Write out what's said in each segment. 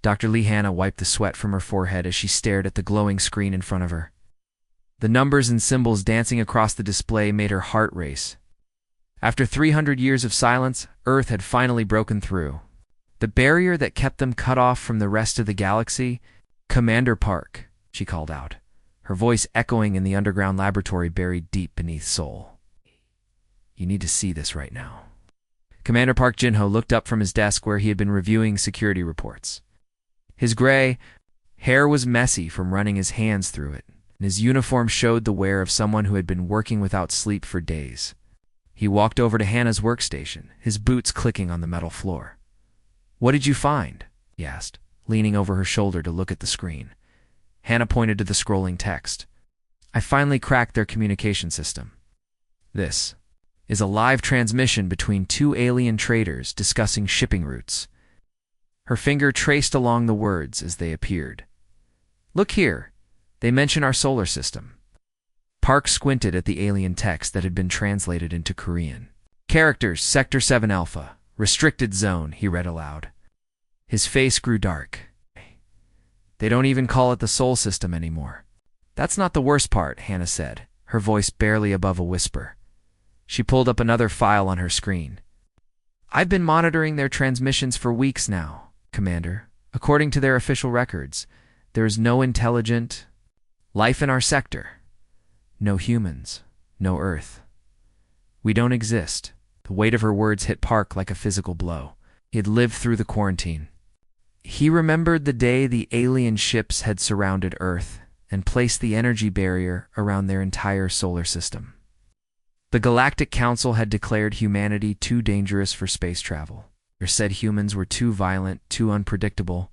Dr. Lee Hannah wiped the sweat from her forehead as she stared at the glowing screen in front of her. The numbers and symbols dancing across the display made her heart race. After 300 years of silence, Earth had finally broken through. The barrier that kept them cut off from the rest of the galaxy. "Commander Park," she called out, her voice echoing in the underground laboratory buried deep beneath Seoul. "You need to see this right now." Commander Park Jin-ho looked up from his desk where he had been reviewing security reports. His gray hair was messy from running his hands through it, and his uniform showed the wear of someone who had been working without sleep for days. He walked over to Hannah's workstation, his boots clicking on the metal floor. "What did you find?" he asked, leaning over her shoulder to look at the screen. Hannah pointed to the scrolling text. "I finally cracked their communication system. This is a live transmission between two alien traders discussing shipping routes." Her finger traced along the words as they appeared. "Look here, they mention our solar system." Park squinted at the alien text that had been translated into Korean. "Characters, Sector 7 Alpha, Restricted Zone," he read aloud. His face grew dark. "They don't even call it the Sol system anymore." "That's not the worst part," Hannah said, her voice barely above a whisper. She pulled up another file on her screen. "I've been monitoring their transmissions for weeks now, Commander. According to their official records, there is no intelligent life in our sector. No humans, no Earth. We don't exist." The weight of her words hit Park like a physical blow. He had lived through the quarantine. He remembered the day the alien ships had surrounded Earth and placed the energy barrier around their entire solar system. The Galactic Council had declared humanity too dangerous for space travel. Or said humans were too violent, too unpredictable,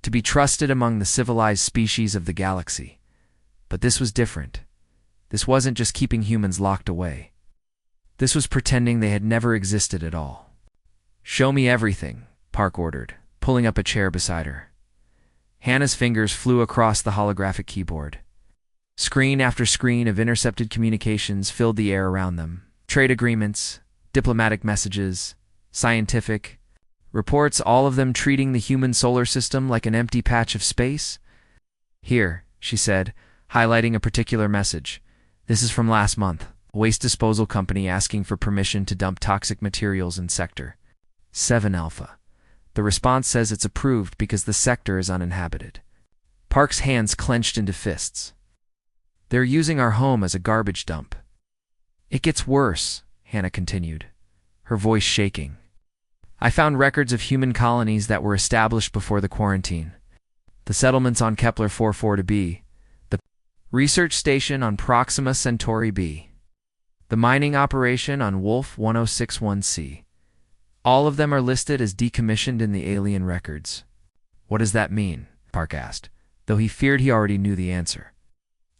to be trusted among the civilized species of the galaxy. But this was different. This wasn't just keeping humans locked away. This was pretending they had never existed at all. "Show me everything," Park ordered, pulling up a chair beside her. Hannah's fingers flew across the holographic keyboard. Screen after screen of intercepted communications filled the air around them. Trade agreements, diplomatic messages, scientific reports, all of them treating the human solar system like an empty patch of space. "Here," she said, highlighting a particular message. "This is from last month. A waste disposal company asking for permission to dump toxic materials in Sector 7 Alpha. The response says it's approved because the sector is uninhabited." Park's hands clenched into fists. "They're using our home as a garbage dump." "It gets worse," Hannah continued, her voice shaking. "I found records of human colonies that were established before the quarantine. The settlements on Kepler 44b, the research station on Proxima Centauri b, the mining operation on Wolf 1061c. All of them are listed as decommissioned in the alien records." "What does that mean?" Park asked, though he feared he already knew the answer.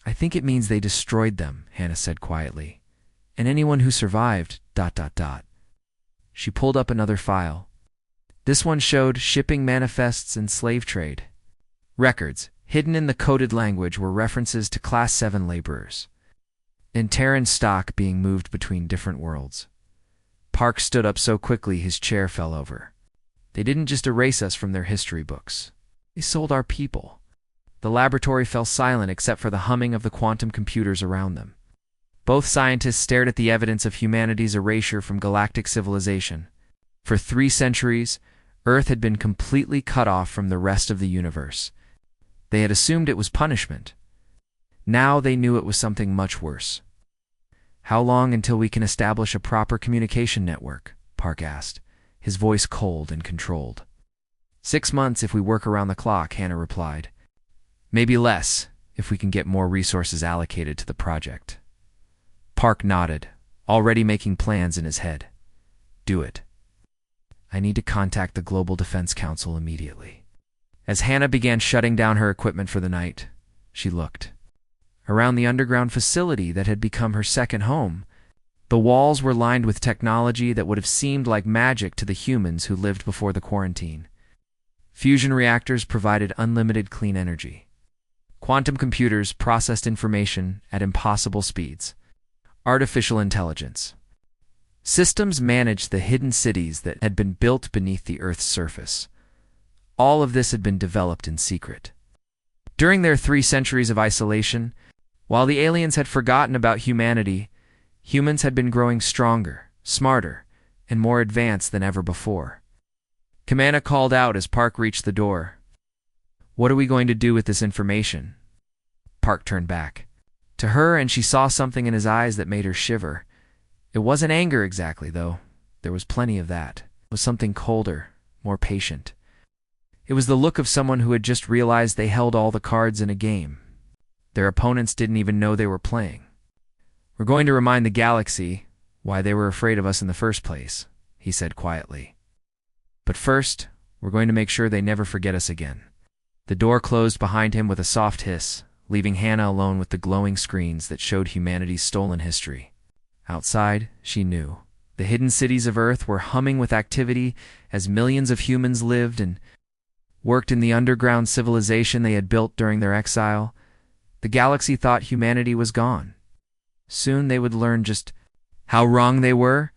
"I think it means they destroyed them," Hannah said quietly. "And anyone who survived, ... She pulled up another file. This one showed shipping manifests and slave trade. Records, hidden in the coded language, were references to Class 7 laborers and Terran stock being moved between different worlds. Park stood up so quickly his chair fell over. "They didn't just erase us from their history books. They sold our people." The laboratory fell silent except for the humming of the quantum computers around them. Both scientists stared at the evidence of humanity's erasure from galactic civilization. For 3 centuries, Earth had been completely cut off from the rest of the universe. They had assumed it was punishment. Now they knew it was something much worse. "How long until we can establish a proper communication network?" Park asked, his voice cold and controlled. 6 months if we work around the clock," Hannah replied. "Maybe less, if we can get more resources allocated to the project." Park nodded, already making plans in his head. "Do it. I need to contact the Global Defense Council immediately." As Hannah began shutting down her equipment for the night, she looked. Around the underground facility that had become her second home, the walls were lined with technology that would have seemed like magic to the humans who lived before the quarantine. Fusion reactors provided unlimited clean energy. Quantum computers processed information at impossible speeds. Artificial intelligence systems managed the hidden cities that had been built beneath the Earth's surface. All of this had been developed in secret. During their 3 centuries of isolation, while the aliens had forgotten about humanity, humans had been growing stronger, smarter, and more advanced than ever before. Kamana called out as Park reached the door. "What are we going to do with this information?" Park turned back to her, and she saw something in his eyes that made her shiver. It wasn't anger exactly, though. There was plenty of that. It was something colder, more patient. It was the look of someone who had just realized they held all the cards in a game. Their opponents didn't even know they were playing. "We're going to remind the galaxy why they were afraid of us in the first place," he said quietly. "But first, we're going to make sure they never forget us again." The door closed behind him with a soft hiss, leaving Hannah alone with the glowing screens that showed humanity's stolen history. Outside, she knew. The hidden cities of Earth were humming with activity as millions of humans lived and worked in the underground civilization they had built during their exile. The galaxy thought humanity was gone. Soon they would learn just how wrong they were.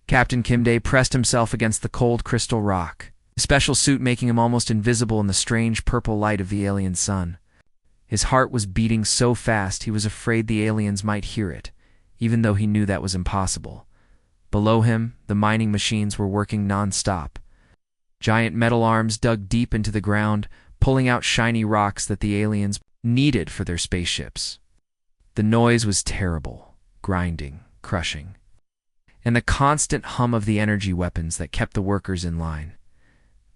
Captain Kimday pressed himself against the cold crystal rock, his special suit making him almost invisible in the strange purple light of the alien sun. His heart was beating so fast he was afraid the aliens might hear it, even though he knew that was impossible. Below him, the mining machines were working non-stop. Giant metal arms dug deep into the ground, pulling out shiny rocks that the aliens needed for their spaceships. The noise was terrible, grinding, crushing, and the constant hum of the energy weapons that kept the workers in line.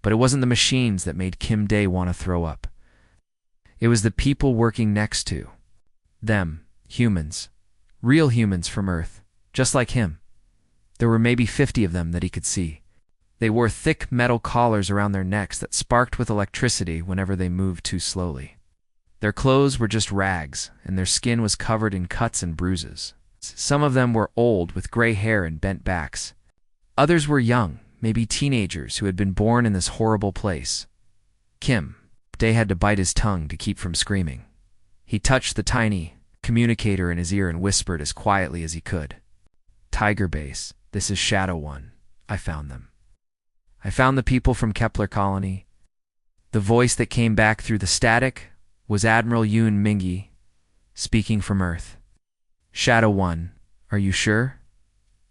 But it wasn't the machines that made Kim Day want to throw up. It was the people working next to them, humans, real humans from Earth, just like him. There were maybe 50 of them that he could see. They wore thick metal collars around their necks that sparked with electricity whenever they moved too slowly. Their clothes were just rags, and their skin was covered in cuts and bruises. Some of them were old, with gray hair and bent backs. Others were young, maybe teenagers who had been born in this horrible place. Kim Day had to bite his tongue to keep from screaming. He touched the tiny communicator in his ear and whispered as quietly as he could. "Tiger Base, this is Shadow One. I found them. I found the people from Kepler Colony." The voice that came back through the static was Admiral Yoon Mingi, speaking from Earth. "Shadow One, are you sure?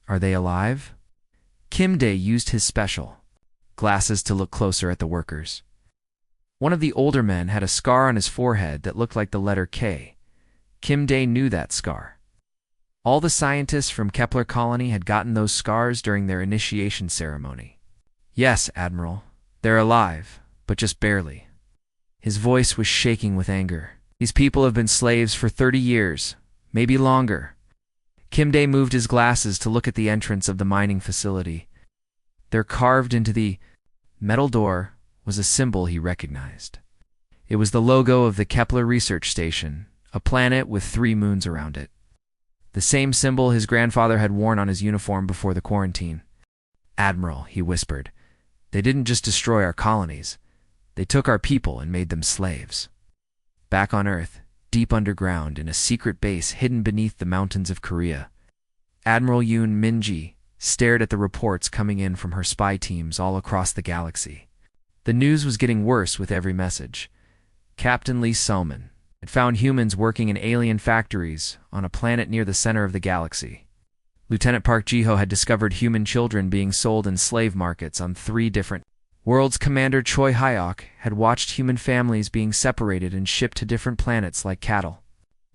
Are they alive?" Kim Day used his special glasses to look closer at the workers. One of the older men had a scar on his forehead that looked like the letter K. Kim Day knew that scar. All the scientists from Kepler Colony had gotten those scars during their initiation ceremony. "Yes, Admiral, they're alive, but just barely." His voice was shaking with anger. "These people have been slaves for 30 years, maybe longer." Kim Day moved his glasses to look at the entrance of the mining facility. There, carved into the metal door, was a symbol he recognized. It was the logo of the Kepler Research Station, a planet with 3 moons around it. The same symbol his grandfather had worn on his uniform before the quarantine. "Admiral," he whispered, "they didn't just destroy our colonies. They took our people and made them slaves." Back on Earth, deep underground in a secret base hidden beneath the mountains of Korea, Admiral Yoon Minji stared at the reports coming in from her spy teams all across the galaxy. The news was getting worse with every message. Captain Lee Selman had found humans working in alien factories on a planet near the center of the galaxy. Lieutenant Park Ji-ho had discovered human children being sold in slave markets on 3 different worlds. Commander Choi Hyok had watched human families being separated and shipped to different planets like cattle.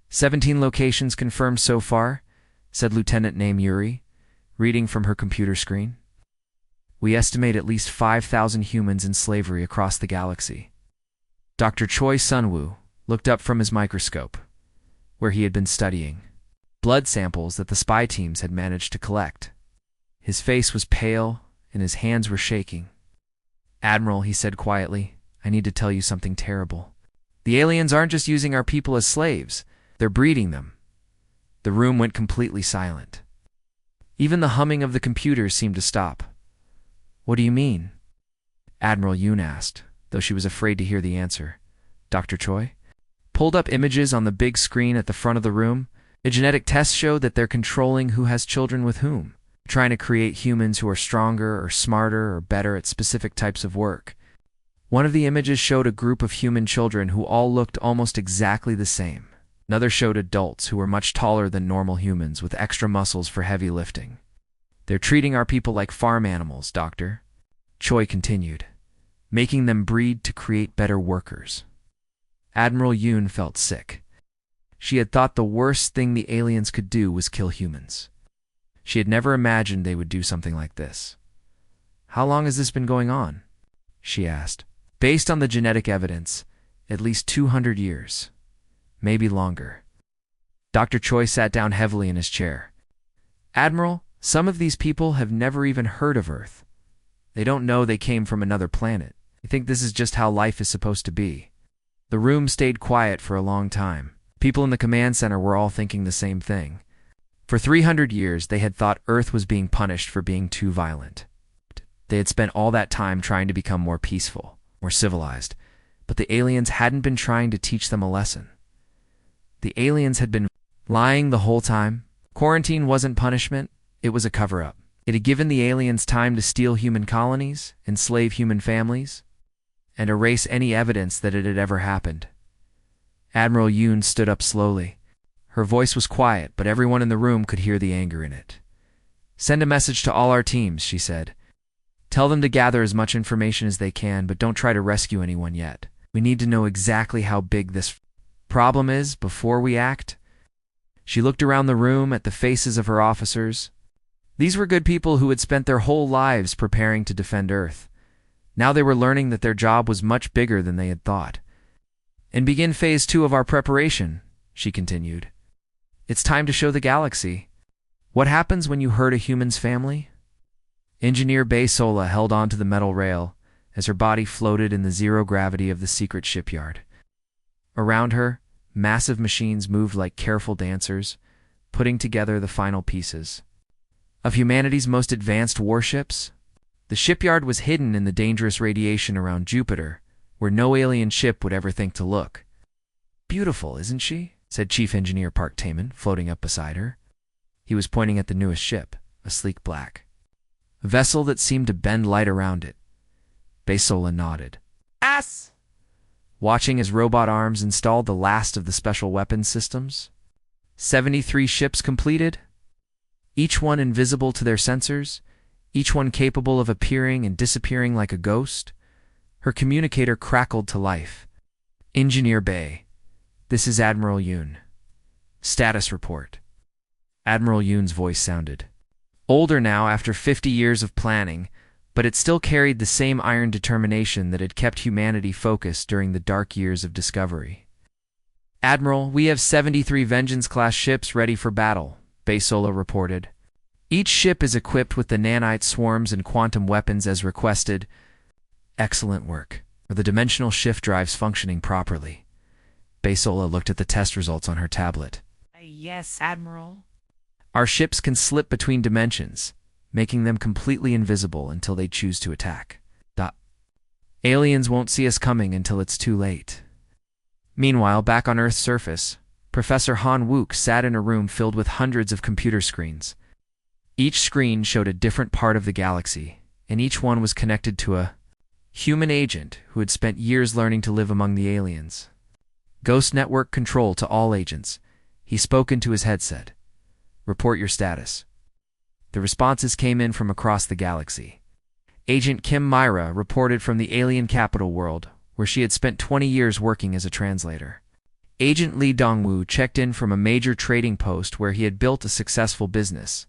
17 locations confirmed so far, said Lieutenant Name Yuri, reading from her computer screen. "We estimate at least 5,000 humans in slavery across the galaxy." Dr. Choi Sunwoo looked up from his microscope, where he had been studying blood samples that the spy teams had managed to collect. His face was pale, and his hands were shaking. "Admiral," he said quietly, "I need to tell you something terrible. The aliens aren't just using our people as slaves, they're breeding them." The room went completely silent. Even the humming of the computers seemed to stop. "What do you mean?" Admiral Yoon asked, though she was afraid to hear the answer. Dr. Choi pulled up images on the big screen at the front of the room. A genetic test showed that they're controlling who has children with whom, trying to create humans who are stronger or smarter or better at specific types of work. One of the images showed a group of human children who all looked almost exactly the same. Another showed adults who were much taller than normal humans with extra muscles for heavy lifting. "They're treating our people like farm animals, Doctor," Choi continued, "making them breed to create better workers." Admiral Yoon felt sick. She had thought the worst thing the aliens could do was kill humans. She had never imagined they would do something like this. "How long has this been going on?" she asked. "Based on the genetic evidence, at least 200 years. Maybe longer." Dr. Choi sat down heavily in his chair. "Admiral, some of these people have never even heard of Earth. They don't know they came from another planet. They think this is just how life is supposed to be." The room stayed quiet for a long time. People in the command center were all thinking the same thing. For 300 years, they had thought Earth was being punished for being too violent. They had spent all that time trying to become more peaceful, more civilized, but the aliens hadn't been trying to teach them a lesson. The aliens had been lying the whole time. Quarantine wasn't punishment, it was a cover-up. It had given the aliens time to steal human colonies, enslave human families, and erase any evidence that it had ever happened. Admiral Yoon stood up slowly. Her voice was quiet, but everyone in the room could hear the anger in it. "Send a message to all our teams," she said. "Tell them to gather as much information as they can, but don't try to rescue anyone yet. We need to know exactly how big this problem is before we act." She looked around the room at the faces of her officers. These were good people who had spent their whole lives preparing to defend Earth. Now they were learning that their job was much bigger than they had thought. "And begin phase 2 of our preparation," she continued. "It's time to show the galaxy what happens when you hurt a human's family." Engineer Bae Sola held onto the metal rail as her body floated in the zero gravity of the secret shipyard. Around her, massive machines moved like careful dancers, putting together the final pieces. Of humanity's most advanced warships, the shipyard was hidden in the dangerous radiation around Jupiter, where no alien ship would ever think to look. "Beautiful, isn't she?" said Chief Engineer Park Taman, floating up beside her. He was pointing at the newest ship, a sleek black. A vessel that seemed to bend light around it. Bae Sola nodded. "Ass!" Watching as robot arms installed the last of the special weapons systems. 73 ships completed, each one invisible to their sensors, each one capable of appearing and disappearing like a ghost. Her communicator crackled to life. "Engineer Bae, this is Admiral Yoon. Status report." Admiral Yoon's voice sounded older now after 50 years of planning, but it still carried the same iron determination that had kept humanity focused during the dark years of discovery. "Admiral, we have 73 Vengeance-class ships ready for battle," Bae Sola reported. "Each ship is equipped with the nanite swarms and quantum weapons as requested." "Excellent work. Are the dimensional shift drives functioning properly?" Bae Sola looked at the test results on her tablet. Yes, Admiral." "Our ships can slip between dimensions, making them completely invisible until they choose to attack. Aliens won't see us coming until it's too late." Meanwhile, back on Earth's surface, Professor Han Wook sat in a room filled with hundreds of computer screens. Each screen showed a different part of the galaxy, and each one was connected to a human agent who had spent years learning to live among the aliens. "Ghost network control to all agents." He spoke into his headset. "Report your status." The responses came in from across the galaxy. Agent Kim Myra reported from the alien capital world, where she had spent 20 years working as a translator. Agent Lee Dongwoo checked in from a major trading post where he had built a successful business.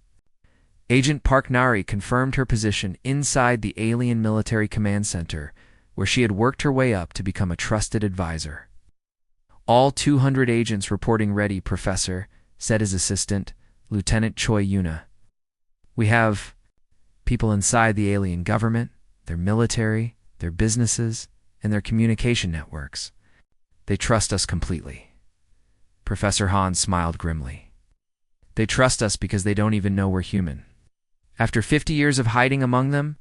Agent Park Nari confirmed her position inside the Alien Military Command Center, where she had worked her way up to become a trusted advisor. "All 200 agents reporting ready, Professor," said his assistant, Lieutenant Choi Yuna. "We have people inside the alien government, their military, their businesses, and their communication networks. They trust us completely." Professor Han smiled grimly. "They trust us because they don't even know we're human. After 50 years of hiding among them,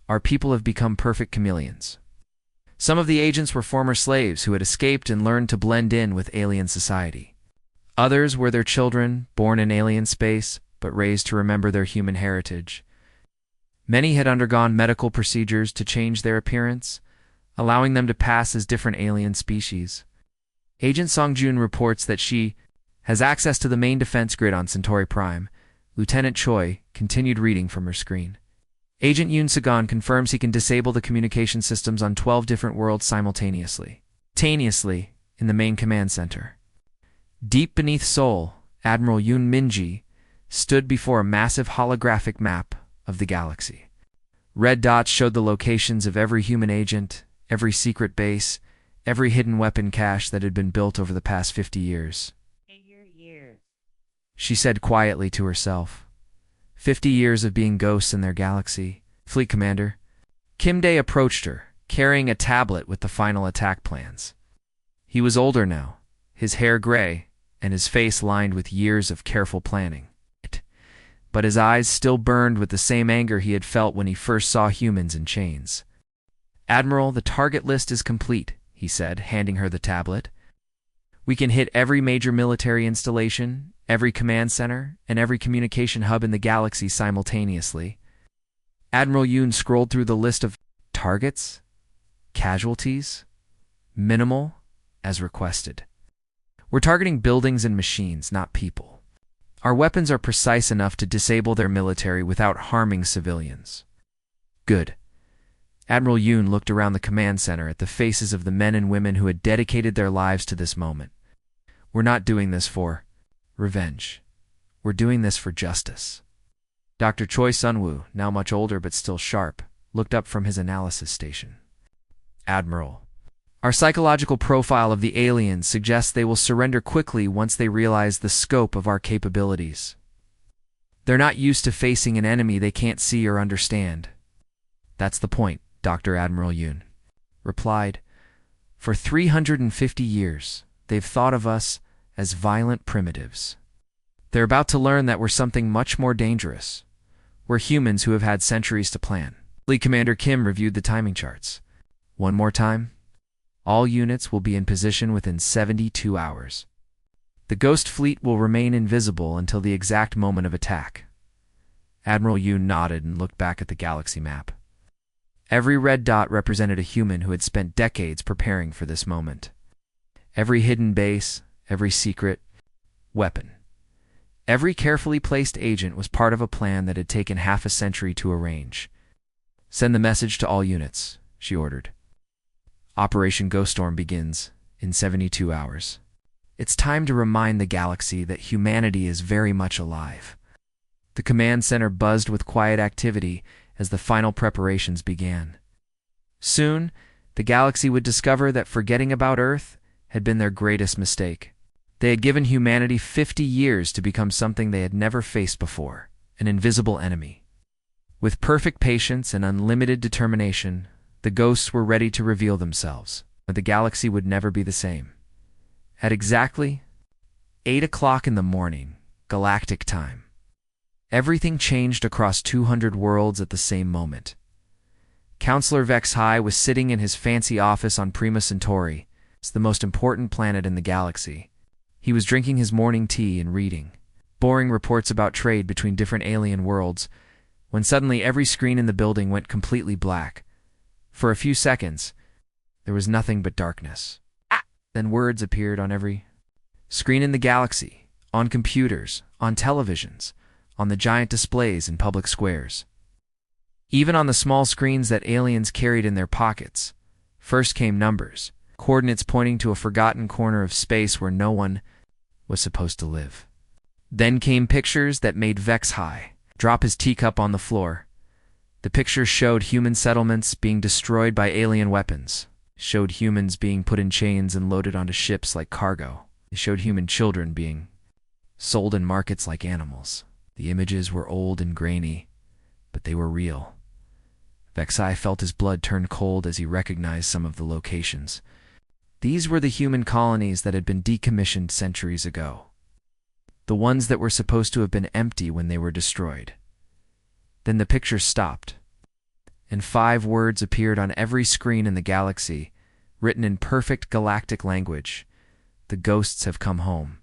our people have become perfect chameleons. Some of the agents were former slaves who had escaped and learned to blend in with alien society. Others were their children, born in alien space, but raised to remember their human heritage. Many had undergone medical procedures to change their appearance. allowing them to pass as different alien species. Agent Songjun reports that she has access to the main defense grid on Centauri Prime. Lieutenant Choi continued reading from her screen. Agent Yoon Sagan confirms he can disable the communication systems on 12 different worlds simultaneously. In the main command center. Deep beneath Seoul, Admiral Yoon Minji stood before a massive holographic map of the galaxy. Red dots showed the locations of every human agent, every secret base, every hidden weapon cache that had been built over the past 50 years. She said quietly to herself. 50 years of being ghosts in their galaxy. Fleet Commander Kim Dae approached her, carrying a tablet with the final attack plans. He was older now, his hair gray, and his face lined with years of careful planning. But his eyes still burned with the same anger he had felt when he first saw humans in chains. "Admiral, the target list is complete," he said, handing her the tablet. "We can hit every major military installation, every command center, and every communication hub in the galaxy simultaneously." Admiral Yoon scrolled through the list of targets, casualties, minimal, as requested. "We're targeting buildings and machines, not people. Our weapons are precise enough to disable their military without harming civilians." "Good." Admiral Yoon looked around the command center at the faces of the men and women who had dedicated their lives to this moment. "We're not doing this for revenge. We're doing this for justice." Dr. Choi Sunwoo, now much older but still sharp, looked up from his analysis station. "Admiral, our psychological profile of the aliens suggests they will surrender quickly once they realize the scope of our capabilities. They're not used to facing an enemy they can't see or understand." "That's the point," Dr. Admiral Yoon replied. "For 350 years, they've thought of us as violent primitives. They're about to learn that we're something much more dangerous. We're humans who have had centuries to plan." Fleet Commander Kim reviewed the timing charts. "One more time. All units will be in position within 72 hours. The Ghost Fleet will remain invisible until the exact moment of attack." Admiral Yoon nodded and looked back at the galaxy map. Every red dot represented a human who had spent decades preparing for this moment. Every hidden base, every secret weapon, every carefully placed agent was part of a plan that had taken half a century to arrange. "Send the message to all units," she ordered. "Operation Ghost Storm begins in 72 hours. It's time to remind the galaxy that humanity is very much alive." The command center buzzed with quiet activity as the final preparations began. Soon, the galaxy would discover that forgetting about Earth had been their greatest mistake. They had given humanity 50 years to become something they had never faced before, an invisible enemy. With perfect patience and unlimited determination, the ghosts were ready to reveal themselves, but the galaxy would never be the same. At exactly 8 o'clock in the morning, Galactic time, everything changed across 200 worlds at the same moment. Counselor Vex High was sitting in his fancy office on Prima Centauri, the most important planet in the galaxy. He was drinking his morning tea and reading boring reports about trade between different alien worlds, when suddenly every screen in the building went completely black. For a few seconds, there was nothing but darkness. Then words appeared on every screen in the galaxy, on computers, on televisions, on the giant displays in public squares. Even on the small screens that aliens carried in their pockets, first came numbers, coordinates pointing to a forgotten corner of space where no one was supposed to live. Then came pictures that made Vex High drop his teacup on the floor. The pictures showed human settlements being destroyed by alien weapons, showed humans being put in chains and loaded onto ships like cargo. They showed human children being sold in markets like animals. The images were old and grainy, but they were real. Vexai felt his blood turn cold as he recognized some of the locations. These were the human colonies that had been decommissioned centuries ago. The ones that were supposed to have been empty when they were destroyed. Then the picture stopped, and 5 words appeared on every screen in the galaxy, written in perfect galactic language. "The ghosts have come home."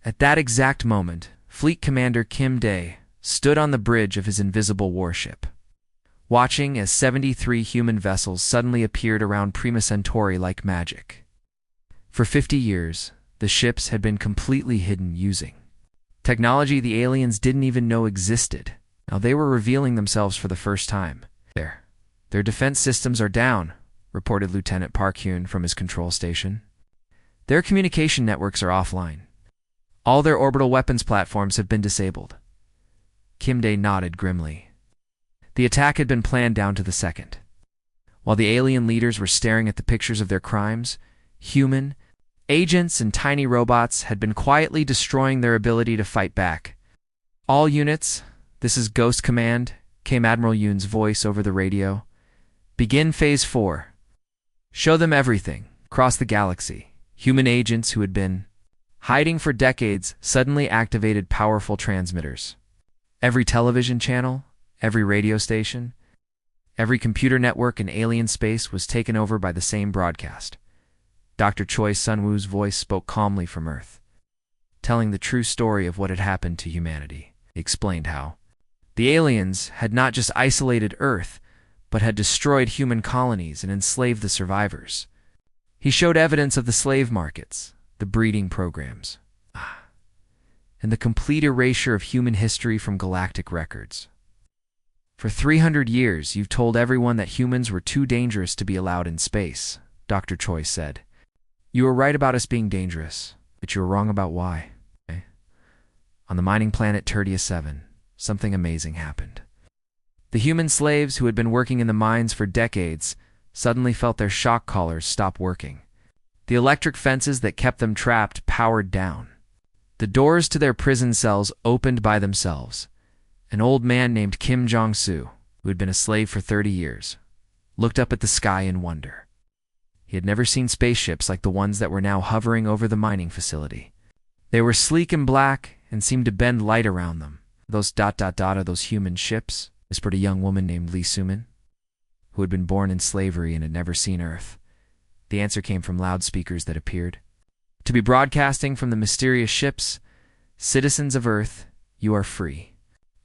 At that exact moment, Fleet Commander Kim Dae stood on the bridge of his invisible warship. watching as 73 human vessels suddenly appeared around Prima Centauri like magic. For 50 years, the ships had been completely hidden using technology the aliens didn't even know existed. Now they were revealing themselves for the first time. Their defense systems are down, reported Lieutenant Park Hyun from his control station. Their communication networks are offline. All their orbital weapons platforms have been disabled. Kim Dae nodded grimly. The attack had been planned down to the second. While the alien leaders were staring at the pictures of their crimes, human agents and tiny robots had been quietly destroying their ability to fight back. All units, this is Ghost Command, came Admiral Yoon's voice over the radio. Begin Phase 4. Show them everything, across the galaxy. Human agents who had been hiding for decades suddenly activated powerful transmitters. Every television channel, every radio station, every computer network in alien space was taken over by the same broadcast. Dr. Choi Sun-woo's voice spoke calmly from Earth, telling the true story of what had happened to humanity. He explained how the aliens had not just isolated Earth, but had destroyed human colonies and enslaved the survivors. He showed evidence of the slave markets, the breeding programs, and the complete erasure of human history from galactic records. For 300 years, you've told everyone that humans were too dangerous to be allowed in space, Dr. Choi said. You were right about us being dangerous, but you were wrong about why. On the mining planet Tertia 7, something amazing happened. The human slaves who had been working in the mines for decades suddenly felt their shock collars stop working. The electric fences that kept them trapped powered down. The doors to their prison cells opened by themselves. An old man named Kim Jong-soo, who had been a slave for 30 years, looked up at the sky in wonder. He had never seen spaceships like the ones that were now hovering over the mining facility. They were sleek and black and seemed to bend light around them. Those ... are those human ships? Whispered a young woman named Lee Suman, who had been born in slavery and had never seen Earth. The answer came from loudspeakers that appeared to be broadcasting from the mysterious ships. Citizens of Earth, you are free.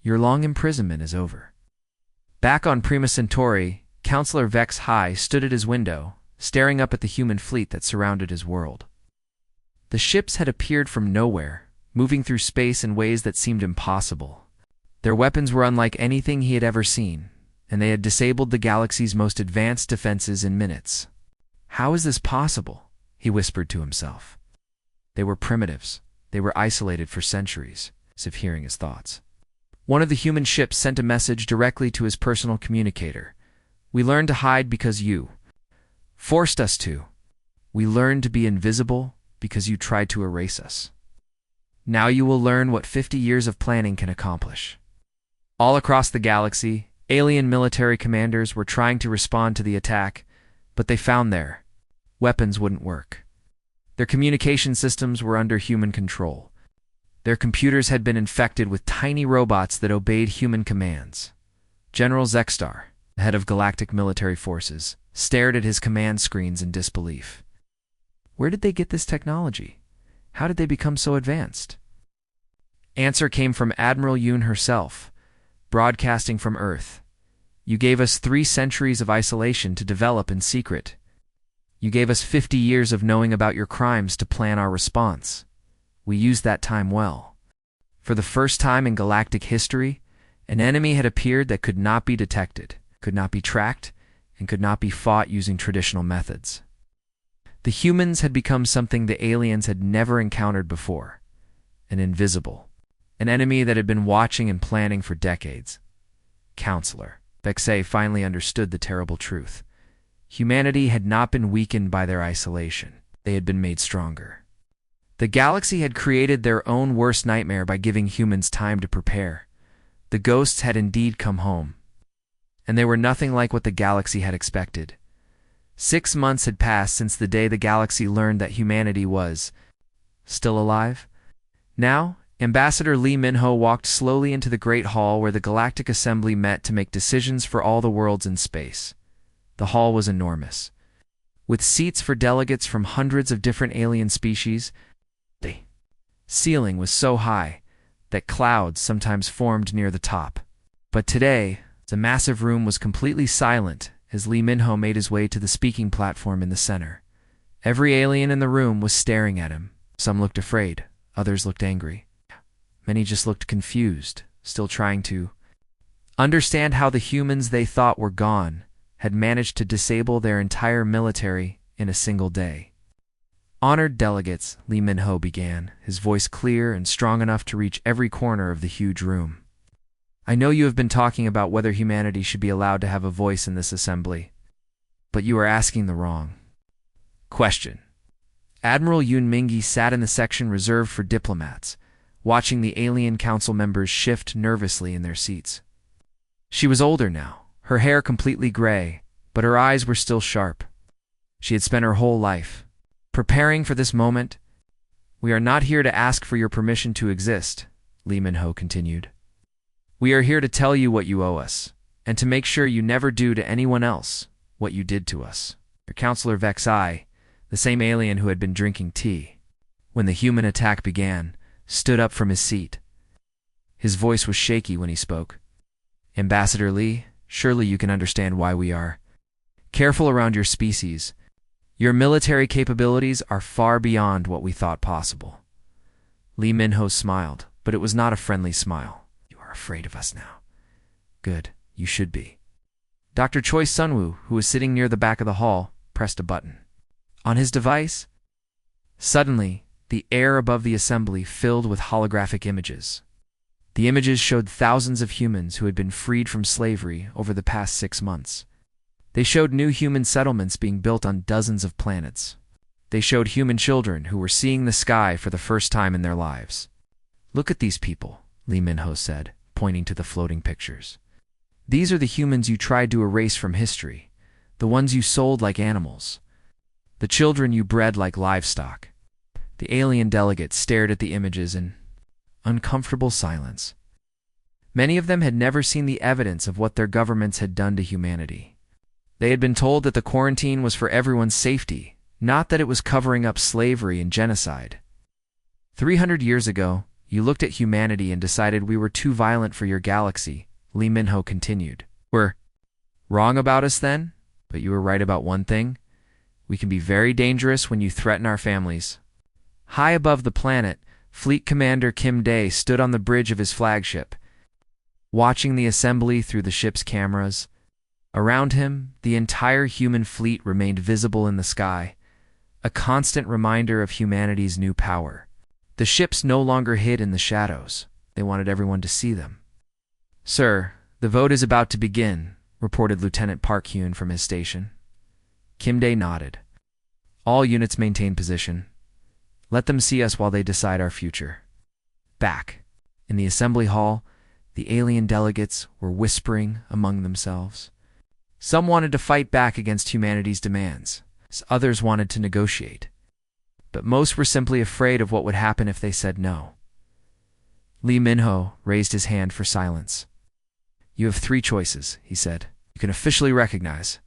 Your long imprisonment is over. Back on Prima Centauri, Counselor Vex High stood at his window, staring up at the human fleet that surrounded his world. The ships had appeared from nowhere, moving through space in ways that seemed impossible. Their weapons were unlike anything he had ever seen, and they had disabled the galaxy's most advanced defenses in minutes. How is this possible? He whispered to himself. They were primitives. They were isolated for centuries, as if hearing his thoughts. One of the human ships sent a message directly to his personal communicator. We learned to hide because you forced us to. We learned to be invisible because you tried to erase us. Now you will learn what 50 years of planning can accomplish. All across the galaxy, alien military commanders were trying to respond to the attack, but they found their weapons wouldn't work. Their communication systems were under human control. Their computers had been infected with tiny robots that obeyed human commands. General Zexstar, the head of Galactic Military Forces, stared at his command screens in disbelief. Where did they get this technology? How did they become so advanced? Answer came from Admiral Yoon herself, broadcasting from Earth. You gave us 3 centuries of isolation to develop in secret. You gave us 50 years of knowing about your crimes to plan our response. We used that time well. For the first time in galactic history, an enemy had appeared that could not be detected, could not be tracked, and could not be fought using traditional methods. The humans had become something the aliens had never encountered before, an invisible, an enemy that had been watching and planning for decades. Counselor Vexay finally understood the terrible truth. Humanity had not been weakened by their isolation. They had been made stronger. The galaxy had created their own worst nightmare by giving humans time to prepare. The ghosts had indeed come home, and they were nothing like what the galaxy had expected. 6 months had passed since the day the galaxy learned that humanity was still alive. Now, Ambassador Lee Minho walked slowly into the Great Hall where the Galactic Assembly met to make decisions for all the worlds in space. The hall was enormous, with seats for delegates from hundreds of different alien species. The ceiling was so high that clouds sometimes formed near the top. But today, The massive room was completely silent as Lee Minho made his way to the speaking platform in the center. Every alien in the room was staring at him. Some looked afraid, others looked angry. Many just looked confused, still trying to understand how the humans they thought were gone had managed to disable their entire military in a single day. Honored delegates, Lee Minho began, his voice clear and strong enough to reach every corner of the huge room. I know you have been talking about whether humanity should be allowed to have a voice in this assembly, but you are asking the wrong question. Admiral Yun Mingi sat in the section reserved for diplomats, watching the alien council members shift nervously in their seats. She was older now, her hair completely gray, but her eyes were still sharp. She had spent her whole life preparing for this moment. We are not here to ask for your permission to exist, Lee Minho continued. We are here to tell you what you owe us, and to make sure you never do to anyone else what you did to us. Your counselor Vexai, the same alien who had been drinking tea when the human attack began, stood up from his seat. His voice was shaky when he spoke. Ambassador Lee, surely you can understand why we are careful around your species. Your military capabilities are far beyond what we thought possible. Lee Minho smiled, but it was not a friendly smile. You are afraid of us now. Good, you should be. Dr. Choi Sunwoo, who was sitting near the back of the hall, pressed a button on his device. Suddenly, the air above the assembly filled with holographic images. The images showed thousands of humans who had been freed from slavery over the past 6 months. They showed new human settlements being built on dozens of planets. They showed human children who were seeing the sky for the first time in their lives. Look at these people, Lee Minho said, pointing to the floating pictures. These are the humans you tried to erase from history, the ones you sold like animals, the children you bred like livestock. The alien delegates stared at the images in uncomfortable silence. Many of them had never seen the evidence of what their governments had done to humanity. They had been told that the quarantine was for everyone's safety, not that it was covering up slavery and genocide. 300 years ago, you looked at humanity and decided we were too violent for your galaxy, Lee Minho continued. We're wrong about us then? But you were right about one thing. We can be very dangerous when you threaten our families. High above the planet, Fleet Commander Kim Dae stood on the bridge of his flagship, watching the assembly through the ship's cameras. Around him, the entire human fleet remained visible in the sky, a constant reminder of humanity's new power. The ships no longer hid in the shadows. They wanted everyone to see them. Sir, the vote is about to begin, reported Lieutenant Park Hyun from his station. Kim Dae nodded. All units maintain position. Let them see us while they decide our future. Back, in the assembly hall, the alien delegates were whispering among themselves. Some wanted to fight back against humanity's demands. Others wanted to negotiate. But most were simply afraid of what would happen if they said no. Lee Minho raised his hand for silence. You have 3 choices, he said. You can officially recognize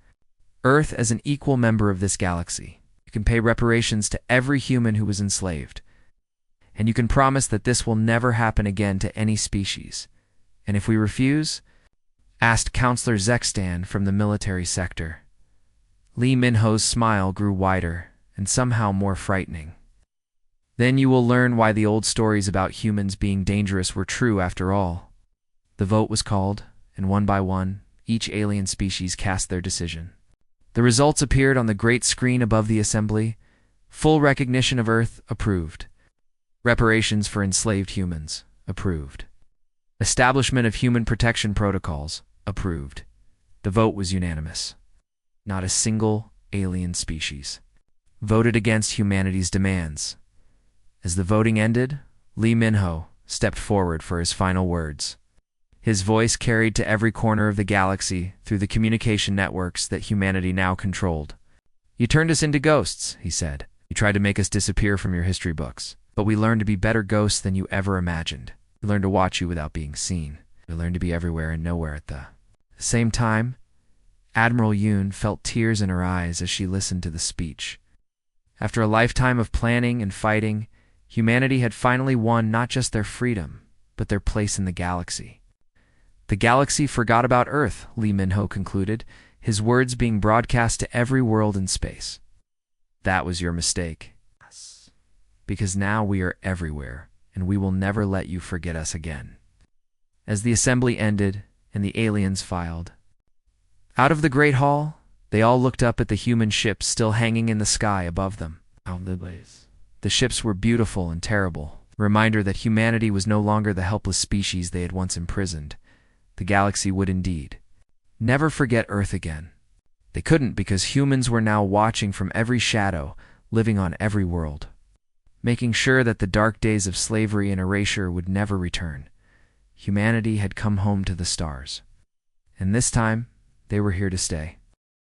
Earth as an equal member of this galaxy. You can pay reparations to every human who was enslaved. And you can promise that this will never happen again to any species. And if we refuse, asked Counselor Zextan from the military sector. Lee Minho's smile grew wider and somehow more frightening. Then you will learn why the old stories about humans being dangerous were true after all. The vote was called, and one by one, each alien species cast their decision. The results appeared on the great screen above the assembly. Full recognition of Earth, approved. Reparations for enslaved humans, approved. Establishment of human protection protocols, approved. The vote was unanimous. Not a single alien species voted against humanity's demands. As the voting ended, Lee Minho stepped forward for his final words. His voice carried to every corner of the galaxy through the communication networks that humanity now controlled. You turned us into ghosts, he said. You tried to make us disappear from your history books. But we learned to be better ghosts than you ever imagined. We learned to watch you without being seen. We learned to be everywhere and nowhere at the same time. Admiral Yoon felt tears in her eyes as she listened to the speech. After a lifetime of planning and fighting, humanity had finally won not just their freedom, but their place in the galaxy. The galaxy forgot about Earth, Lee Minho concluded, his words being broadcast to every world in space. That was your mistake. Because now we are everywhere, and we will never let you forget us again. As the assembly ended and the aliens filed out of the Great Hall, they all looked up at the human ships still hanging in the sky above them. The ships were beautiful and terrible, a reminder that humanity was no longer the helpless species they had once imprisoned. The galaxy would indeed never forget Earth again. They couldn't because humans were now watching from every shadow, living on every world, making sure that the dark days of slavery and erasure would never return. Humanity had come home to the stars, and this time they were here to stay.